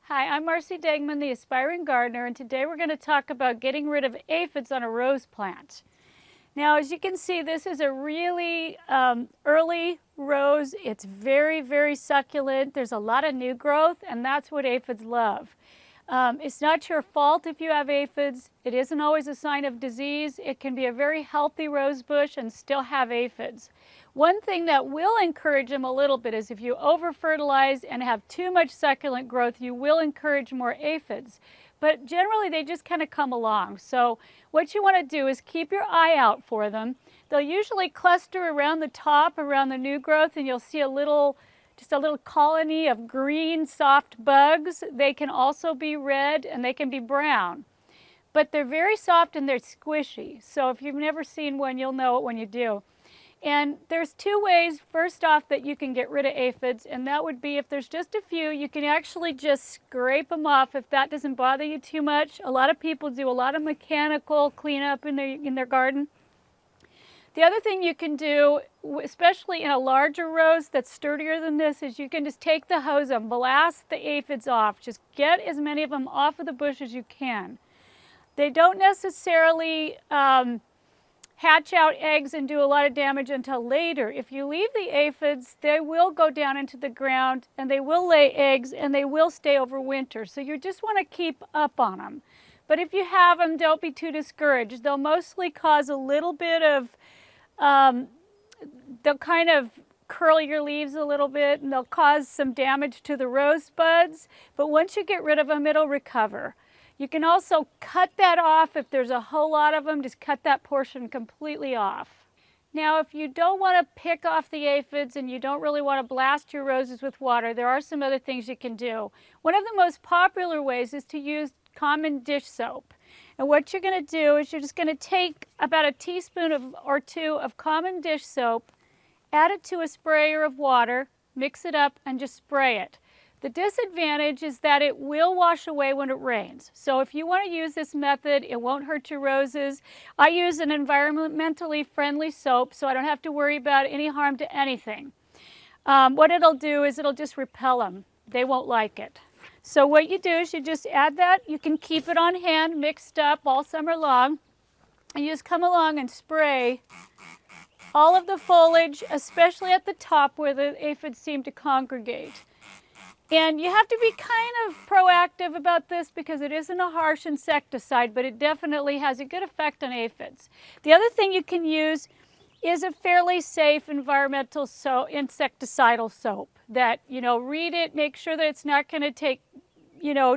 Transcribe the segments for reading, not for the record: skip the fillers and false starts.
Hi, I'm Marcy Degman, the Aspiring Gardener, and today we're going to talk about getting rid of aphids on a rose plant. Now, as you can see, this is a really early rose. It's very, very succulent. There's a lot of new growth, and that's what aphids love. It's not your fault if you have aphids. It isn't always a sign of disease. It can be a very healthy rose bush and still have aphids. One thing that will encourage them a little bit is if you over-fertilize and have too much succulent growth, you will encourage more aphids. But generally, they just kind of come along. So what you want to do is keep your eye out for them. They'll usually cluster around the top, around the new growth, and you'll see just a little colony of green, soft bugs. They can also be red and they can be brown. But they're very soft and they're squishy. So if you've never seen one, you'll know it when you do. And there's two ways, first off, that you can get rid of aphids, and that would be if there's just a few, you can actually just scrape them off if that doesn't bother you too much. A lot of people do a lot of mechanical cleanup in their garden. The other thing you can do, especially in a larger rose that's sturdier than this, is you can just take the hose and blast the aphids off. Just get as many of them off of the bush as you can. They don't necessarily hatch out eggs and do a lot of damage until later. If you leave the aphids, they will go down into the ground and they will lay eggs and they will stay over winter. So you just want to keep up on them. But if you have them, don't be too discouraged. They'll mostly cause a little bit of, they'll kind of curl your leaves a little bit and they'll cause some damage to the rose buds. But once you get rid of them, it'll recover. You can also cut that off if there's a whole lot of them. Just cut that portion completely off. Now, if you don't want to pick off the aphids and you don't really want to blast your roses with water, there are some other things you can do. One of the most popular ways is to use common dish soap. And what you're going to do is you're just going to take about a teaspoon or two of common dish soap, add it to a sprayer of water, mix it up, and just spray it. The disadvantage is that it will wash away when it rains. So if you want to use this method, it won't hurt your roses. I use an environmentally friendly soap, so I don't have to worry about any harm to anything. What it'll do is it'll just repel them. They won't like it. So what you do is you just add that. You can keep it on hand, mixed up all summer long. And you just come along and spray all of the foliage, especially at the top where the aphids seem to congregate. And you have to be kind of proactive about this because it isn't a harsh insecticide, but it definitely has a good effect on aphids. The other thing you can use is a fairly safe environmental insecticidal soap that, read it, make sure that it's not going to take,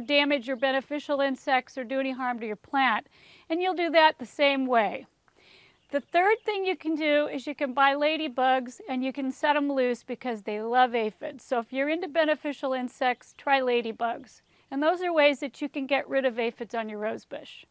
damage your beneficial insects or do any harm to your plant. And you'll do that the same way. The third thing you can do is you can buy ladybugs and you can set them loose because they love aphids. So if you're into beneficial insects, try ladybugs. And those are ways that you can get rid of aphids on your rosebush.